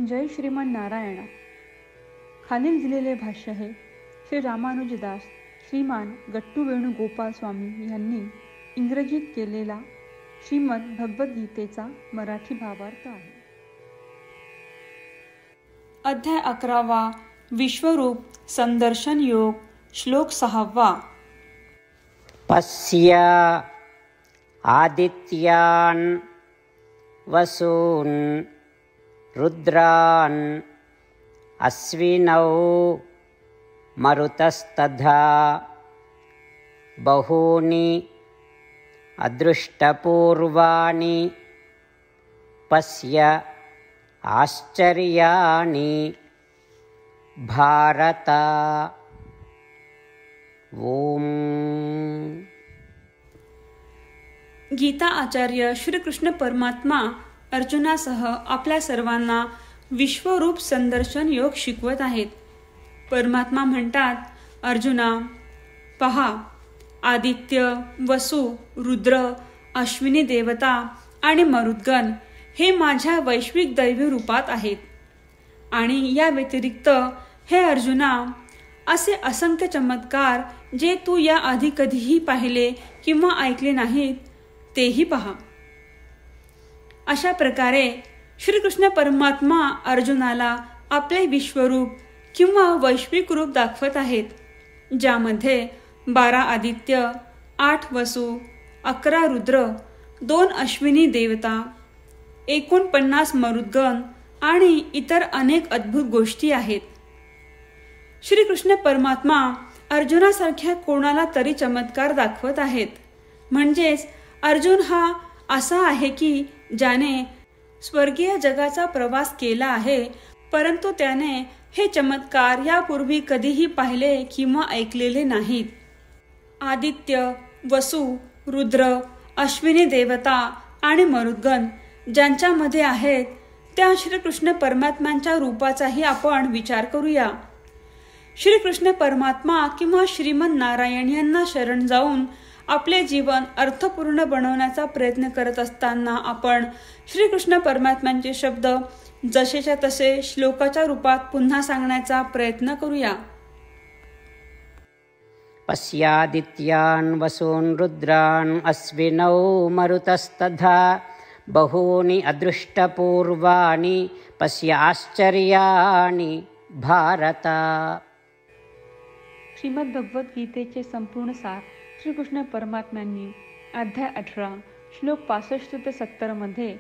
जय श्रीमन नारायणा. खालील दिलेले भाष्य हे श्री रामानुजदास श्रीमान गट्टू वेणुगोपाल स्वामी यांनी इंग्रजीत केलेला श्रीमद भगवद्गीतेचा मराठी भावार्थ आहे. अध्याय 11 विश्वरूप संदर्शन योग. श्लोक 6. पश्य आदित्यान् वसून् रुद्रान् अश्विनौ मरुतस्तथा बहूनि अदृष्टपूर्वाणि पश्य आश्चर्याणि भारत. ओम. गीता आचार्य श्रीकृष्ण परमात्मा अर्जुनासह आपल्या सर्वांना विश्वरूप संदर्शन योग शिकवत आहेत. परमात्मा म्हणतात, अर्जुना, पहा, आदित्य, वसु, रुद्र, अश्विनी देवता आणि मरुद्गण हे माझ्या वैश्विक दैवी रूपात आहेत. आणि या व्यतिरिक्त हे अर्जुना, असे असंख्य चमत्कार जे तू या आधी कधीही पाहिले किंवा ऐकले नाहीत तेही पहा. अशा प्रकारे श्रीकृष्ण परमात्मा अर्जुनाला आपले विश्वरूप किंवा वैश्विक रूप दाखवत आहेत, ज्यामध्ये 12 आदित्य, 8 वसु, 11 रुद्र, 2 अश्विनी देवता, 49 मरुद्गण आणि इतर अनेक अद्भुत गोष्टी आहेत. श्रीकृष्ण परमात्मा अर्जुनासारख्या कोणाला तरी चमत्कार दाखवत आहेत. म्हणजेच अर्जुन हा असा आहे की ज्याने स्वर्गीय जगाचा प्रवास केला आहे, परंतु त्याने हे चमत्कार यापूर्वी कधीही पाहिले किंवा ऐकलेले नाहीत. आदित्य, वसु, रुद्र, अश्विनी देवता आणि मरुद्गण ज्यांच्यामध्ये आहेत त्या श्रीकृष्ण परमात्म्यांच्या रूपाचाही आपण विचार करूया. श्रीकृष्ण परमात्मा किंवा श्रीमन नारायण यांना शरण जाऊन आपले जीवन अर्थपूर्ण बनवण्याचा प्रयत्न करत असताना आपण श्रीकृष्ण परमात्म्यांचे शब्द जसेच्या तसे श्लोकाच्या रूपात पुन्हा सांगण्याचा प्रयत्न करूया. पश्यादित्यान् वसून् रुद्रान् अश्विनौ मरुतस्तथा बहूनि अदृष्टपूर्वाणि पश्य आश्चर्याणि भारत. श्रीमद भगवद्गीतेचे संपूर्ण सार श्रीकृष्ण परमात्म्यांनी अध्याय 18 श्लोक 65 ते 70 मध्ये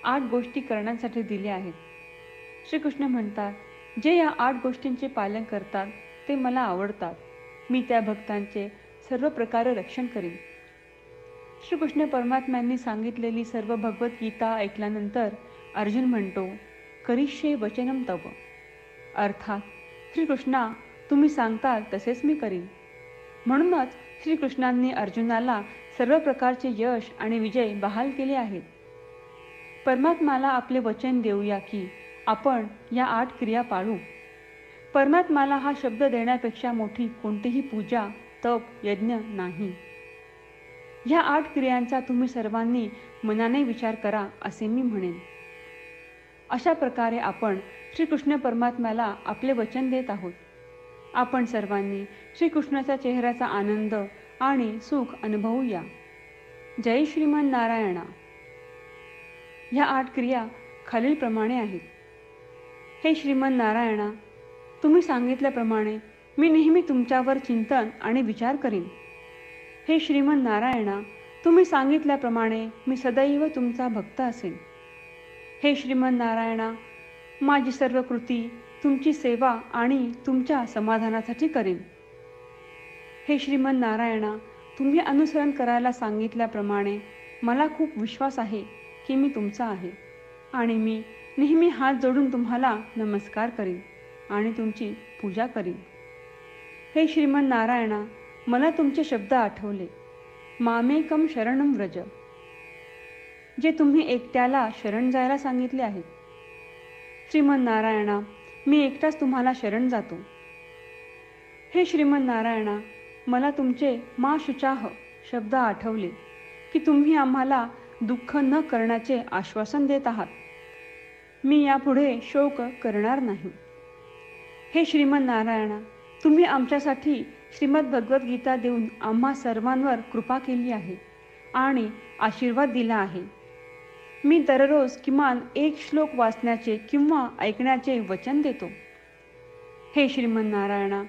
8 गोष्टी करण्यासाठी दिल्या आहेत. श्रीकृष्ण म्हणतात, जे या 8 गोष्टींचे पालन करतात ते मला आवडतात. मी त्या भक्तांचे सर्व प्रकारे रक्षण करीन. श्रीकृष्ण परमात्म्यांनी सांगितलेली सर्व भगवद्गीता ऐकल्यानंतर अर्जुन म्हणतो, करिष्ये वचनम तव. अर्थात श्रीकृष्णा, तुम्ही सांगताल तसेच मी करीन. म्हणूनच श्रीकृष्णांनी अर्जुनाला सर्व प्रकारचे यश आणि विजय बहाल केले आहेत. परमात्म्याला आपले वचन देऊया की आपण या 8 क्रिया पाळू. परमात्म्याला हा शब्द देण्यापेक्षा मोठी कोणतीही पूजा, तप, यज्ञ नाही. ह्या 8 क्रियांचा तुम्ही सर्वांनी मनाने विचार करा असे मी म्हणेन. अशा प्रकारे आपण श्रीकृष्ण परमात्म्याला आपले वचन देत आहोत. आपण सर्वांनी श्रीकृष्णाच्या चेहऱ्याचा आनंद आणि सुख अनुभवूया. जय श्रीमन नारायणा. ह्या 8 क्रिया खालीलप्रमाणे आहेत. हे श्रीमन नारायणा, तुम्ही सांगितल्याप्रमाणे मी नेहमी तुमच्यावर चिंतन आणि विचार करीन. हे श्रीमन नारायणा, तुम्ही सांगितल्याप्रमाणे मी सदैव तुमचा भक्त असेन. हे श्रीमन नारायणा, माझी सर्व कृती तुमची सेवा आणि तुमच्या समाधानासाठी करेन. हे श्रीमन नारायणा, तुम्ही अनुसरण करायला सांगितल्याप्रमाणे मला खूप विश्वास आहे की मी तुमचा आहे आणि मी नेहमी हात जोडून तुम्हाला नमस्कार करीन आणि तुमची पूजा करीन. हे श्रीमन नारायणा, मला तुमचे शब्द आठवले. मामेकम शरणम व्रज, जे तुम्ही एकट्याला शरण जायला सांगितले आहेत. श्रीमन नारायणा, मी एकटाच तुम्हाला शरण जातो. हे श्रीमन नारायणा, मला तुमचे मा शुचाह शब्द आठवले की तुम्ही आम्हाला दुःख न करण्याचे आश्वासन देत आहात. मी यापुढे शोक करणार नाही. हे श्रीमन नारायणा, तुम्ही आमच्यासाठी श्रीमद भगवद्गीता देऊन आम्हा सर्वांवर कृपा केली आहे आणि आशीर्वाद दिला आहे. मी दररोज किमान एक श्लोक वाचण्याचे किंवा ऐकण्याचे वचन देतो. हे श्रीमन नारायणा,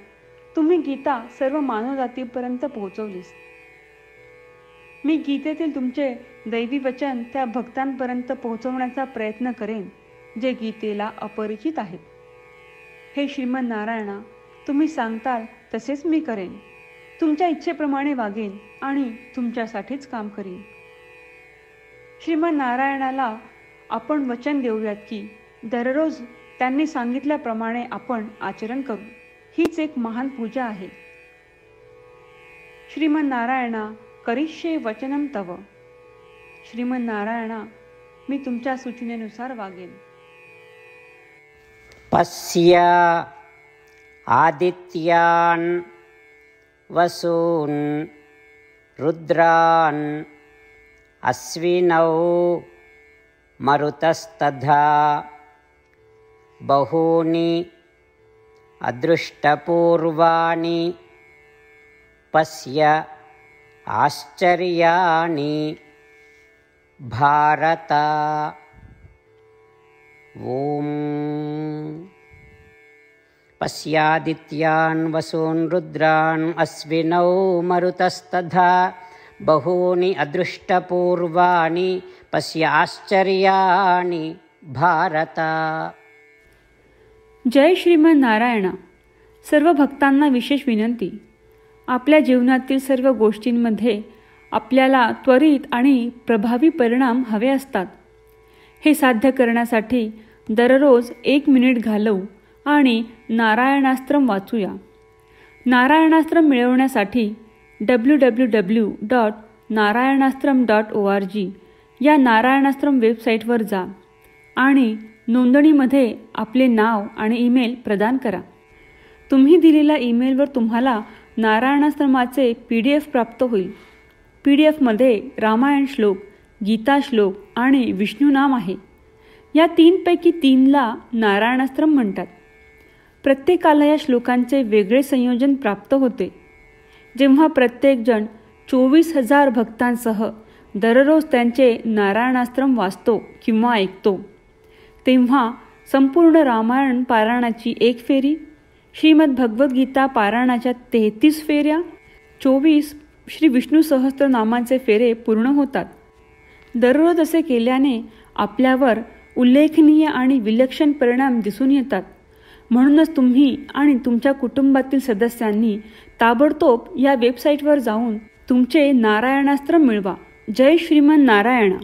तुम्ही गीता सर्व मानवजातीपर्यंत पोहोचवलीस. मी गीतेतील तुमचे दैवी वचन त्या भक्तांपर्यंत पोहोचवण्याचा प्रयत्न करेन जे गीतेला अपरिचित आहेत. हे श्रीमन नारायणा, तुम्ही सांगताल तसेच मी करेन. तुमच्या इच्छेप्रमाणे वागेन आणि तुमच्यासाठीच काम करीन. श्रीमन नारायणाला आपण वचन देऊयात की दररोज त्यांनी सांगितल्याप्रमाणे आपण आचरण करू. हीच एक महान पूजा आहे. श्रीमन नारायणा, करिष्ये वचनम तव. श्रीमन नारायणा, मी तुमच्या सूचनेनुसार वागेन. पश्य आदित्यान् वसून् रुद्रान् अश्विनौ मरुतस्तथा बहूनि अदृष्टपूर्वाणि पश्य आश्चर्याणि भारत. ओम. पश्यादित्यान् वसून् रुद्रान् अश्विनौ मरुतस्तथा बहूनि अदृष्टपूर्वाणि पश्य आश्चर्याणि भारत. जय श्रीमन नारायणा. सर्व भक्तांना विशेष विनंती. आपल्या जीवनातील सर्व गोष्टींमध्ये आपल्याला त्वरित आणि प्रभावी परिणाम हवे असतात. हे साध्य करण्यासाठी दररोज 1 मिनिट घालवू आणि नारायणास्त्रम वाचूया. नारायणास्त्रम मिळवण्यासाठी www.narayanaastram.org या नारायणास्त्रम वेबसाईटवर जा आणि नोंदणीमध्ये आपले नाव आणि ईमेल प्रदान करा. तुम्ही दिलेल्या ईमेलवर तुम्हाला नारायणास्त्रमाचे PDF प्राप्त होईल. PDFमध्ये रामायण श्लोक, गीता श्लोक आणि विष्णू नाम आहे. या 3 पैकी 3ला नारायणास्त्रम म्हणतात. प्रत्येकाला या श्लोकांचे वेगळे संयोजन प्राप्त होते. जेव्हा प्रत्येकजण 24,000 भक्तांसह दररोज त्यांचे नारायणास्त्रम वाचतो किंवा ऐकतो, तेव्हा संपूर्ण रामायण पारायणाची 1 फेरी, श्रीमद भगवद्गीता पारायणाच्या 33 फेऱ्या, 24 श्री विष्णू सहस्त्रनामांचे फेरे पूर्ण होतात. दररोज असे केल्याने आपल्यावर उल्लेखनीय आणि विलक्षण परिणाम दिसून येतात. म्हणूनच तुम्ही आणि तुमच्या कुटुंबातील सदस्यांनी ताबडतोब या वेबसाईटवर जाऊन तुमचे नारायणास्त्र मिळवा. जय श्रीमन नारायणा.